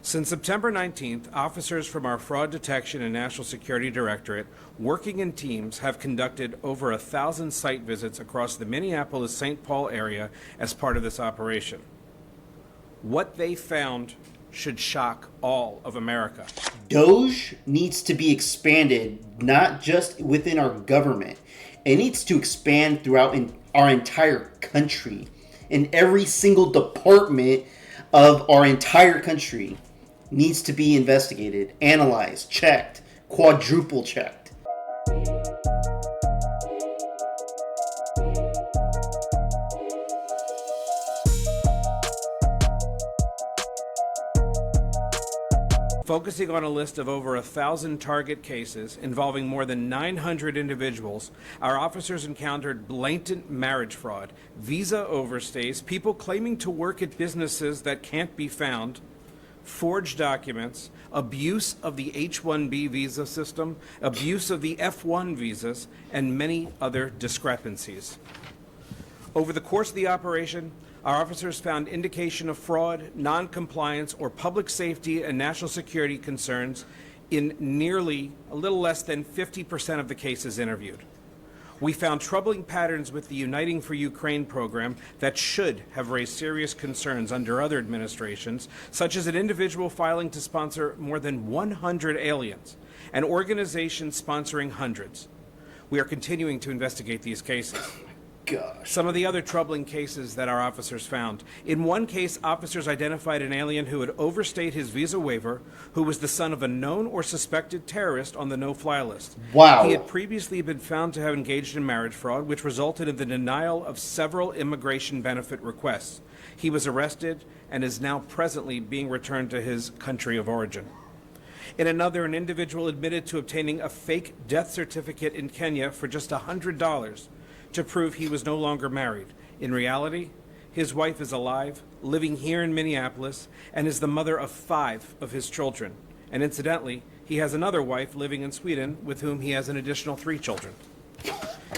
Since September 19th, officers from our Fraud Detection and National Security Directorate, working in teams, have conducted over 1,000 site visits across the Minneapolis-St. Paul area as part of this operation. What they found should shock all of America. DOJ needs to be expanded, not just within our government. It needs to expand throughout our entire country, in every single department of our entire country. Needs to be investigated, analyzed, checked, quadruple checked. Focusing on a list of over 1,000 target cases involving more than 900 individuals, our officers encountered blatant marriage fraud, visa overstays, people claiming to work at businesses that can't be found, forged documents, abuse of the H-1B visa system, abuse of the F-1 visas, and many other discrepancies. Over the course of the operation, our officers found indication of fraud, non-compliance, or public safety and national security concerns in nearly a little less than 50% of the cases interviewed. We found troubling patterns with the Uniting for Ukraine program that should have raised serious concerns under other administrations, such as an individual filing to sponsor more than 100 aliens, and organizations sponsoring hundreds. We are continuing to investigate these cases. Gosh. Some of the other troubling cases that our officers found. In one case, officers identified an alien who had overstayed his visa waiver, who was the son of a known or suspected terrorist on the no-fly list. Wow. He had previously been found to have engaged in marriage fraud, which resulted in the denial of several immigration benefit requests. He was arrested and is now presently being returned to his country of origin. In another, an individual admitted to obtaining a fake death certificate in Kenya for just $100 to prove he was no longer married. In reality, his wife is alive, living here in Minneapolis, and is the mother of 5 of his children. And incidentally, he has another wife living in Sweden with whom he has an additional 3 children.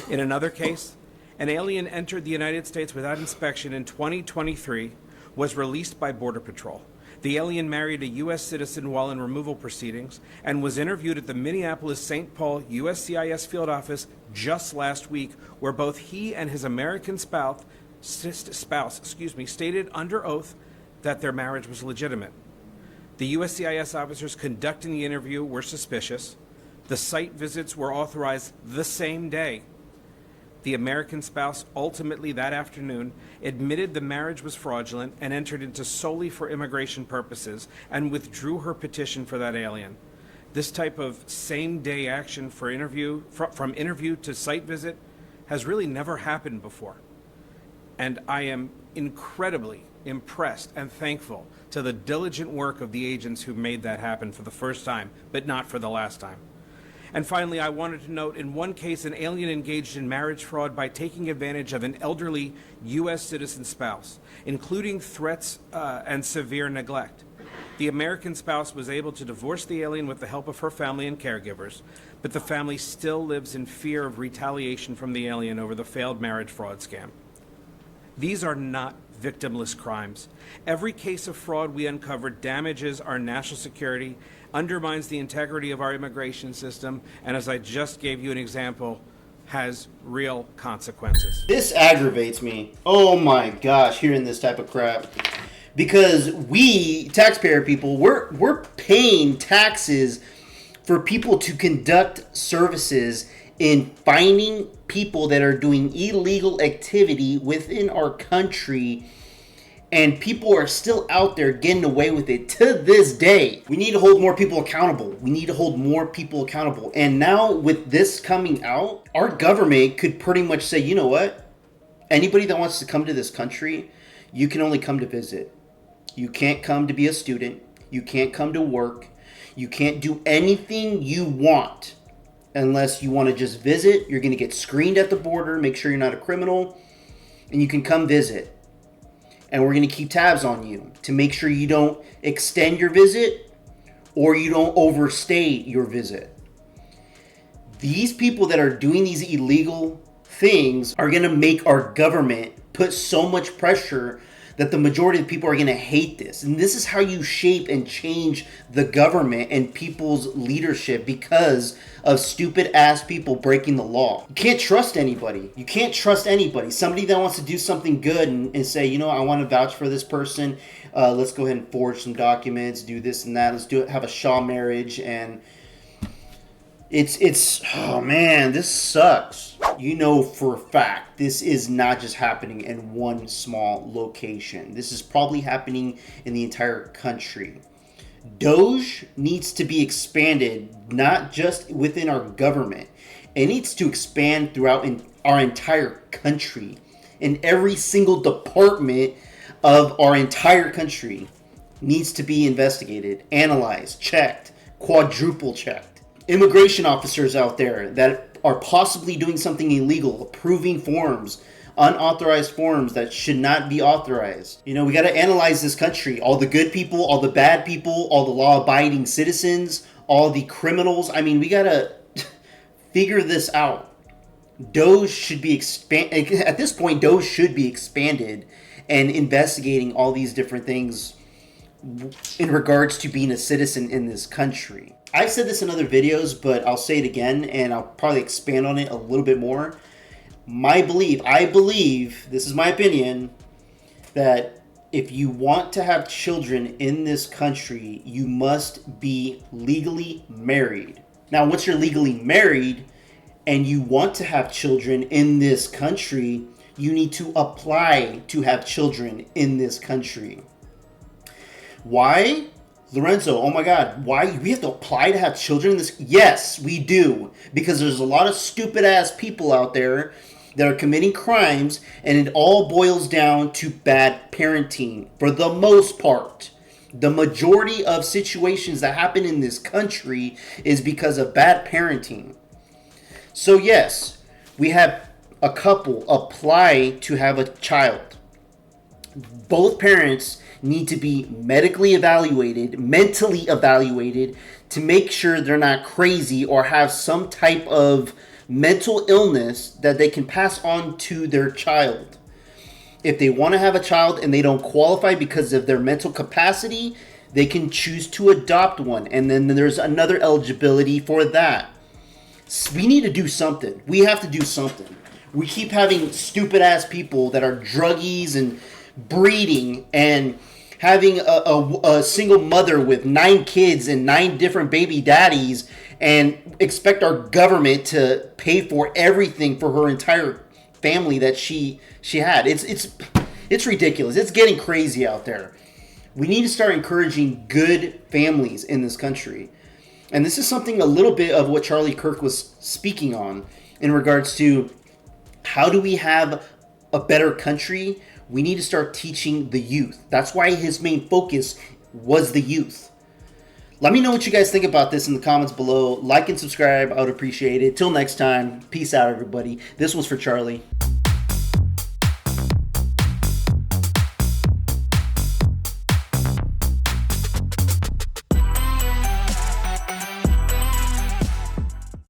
In another case, an alien entered the United States without inspection in 2023, was released by Border Patrol. The alien married a U.S. citizen while in removal proceedings and was interviewed at the Minneapolis-St. Paul USCIS field office just last week, where both he and his American spouse stated under oath that their marriage was legitimate. The USCIS officers conducting the interview were suspicious. The site visits were authorized the same day. The American spouse ultimately that afternoon admitted the marriage was fraudulent and entered into solely for immigration purposes and withdrew her petition for that alien. This type of same-day action for from interview to site visit has really never happened before. And I am incredibly impressed and thankful to the diligent work of the agents who made that happen for the first time, but not for the last time. And finally, I wanted to note, in one case, an alien engaged in marriage fraud by taking advantage of an elderly U.S. citizen spouse, including threats and severe neglect. The American spouse was able to divorce the alien with the help of her family and caregivers, but the family still lives in fear of retaliation from the alien over the failed marriage fraud scam. These are not victimless crimes. Every case of fraud we uncover damages our national security, undermines the integrity of our immigration system, and as I just gave you an example, has real consequences. This aggravates me. Oh my gosh, hearing this type of crap. Because we, taxpayer people, we're paying taxes for people to conduct services in finding people that are doing illegal activity within our country, and people are still out there getting away with it to this day. We need to hold more people accountable. We need to hold more people accountable. And now with this coming out, our government could pretty much say, you know what? Anybody that wants to come to this country, you can only come to visit. You can't come to be a student. You can't come to work. You can't do anything you want unless you want to just visit. You're going to get screened at the border, make sure you're not a criminal, and you can come visit. And we're going to keep tabs on you to make sure you don't extend your visit or you don't overstay your visit. These people that are doing these illegal things are going to make our government put so much pressure that the majority of people are going to hate this. And this is how you shape and change the government and people's leadership, because of stupid ass people breaking the law. You can't trust anybody. You can't trust anybody. Somebody that wants to do something good and say, you know, I want to vouch for this person. Let's go ahead and forge some documents, do this and that. Let's do it. Have a Shaw marriage. And it's oh man, this sucks. You know for a fact this is not just happening in one small location. This is probably happening in the entire country. Doge needs to be expanded, not just within our government. It needs to expand throughout our entire country. In every single department of our entire country needs to be investigated, analyzed, checked, quadruple checked. Immigration officers out there that are possibly doing something illegal, approving forms, unauthorized forms that should not be authorized. You know, we got to analyze this country. All the good people, all the bad people, all the law-abiding citizens, all the criminals. I mean, we got to figure this out. Doge should be at this point, Doge should be expanded and investigating all these different things in regards to being a citizen in this country. I've said this in other videos, but I'll say it again, and I'll probably expand on it a little bit more. I believe, this is my opinion, that if you want to have children in this country, you must be legally married. Now, once you're legally married and you want to have children in this country, you need to apply to have children in this country. Why? Lorenzo, oh my God, why? We have to apply to have children in this? Yes, we do. Because there's a lot of stupid ass people out there that are committing crimes, and it all boils down to bad parenting for the most part. The majority of situations that happen in this country is because of bad parenting. So yes, we have a couple apply to have a child. Both parents need to be medically evaluated, mentally evaluated, to make sure they're not crazy or have some type of mental illness that they can pass on to their child. If they want to have a child and they don't qualify because of their mental capacity, they can choose to adopt one. And then there's another eligibility for that. We need to do something. We have to do something. We keep having stupid ass people that are druggies and breeding and having a single mother with 9 kids and 9 different baby daddies and expect our government to pay for everything for her entire family that she had. It's ridiculous. It's getting crazy out there. We need to start encouraging good families in this country. And this is something a little bit of what Charlie Kirk was speaking on in regards to how do we have a better country. We need to start teaching the youth. That's why his main focus was the youth. Let me know what you guys think about this in the comments below. Like and subscribe. I would appreciate it. Till next time. Peace out, everybody. This was for Charlie.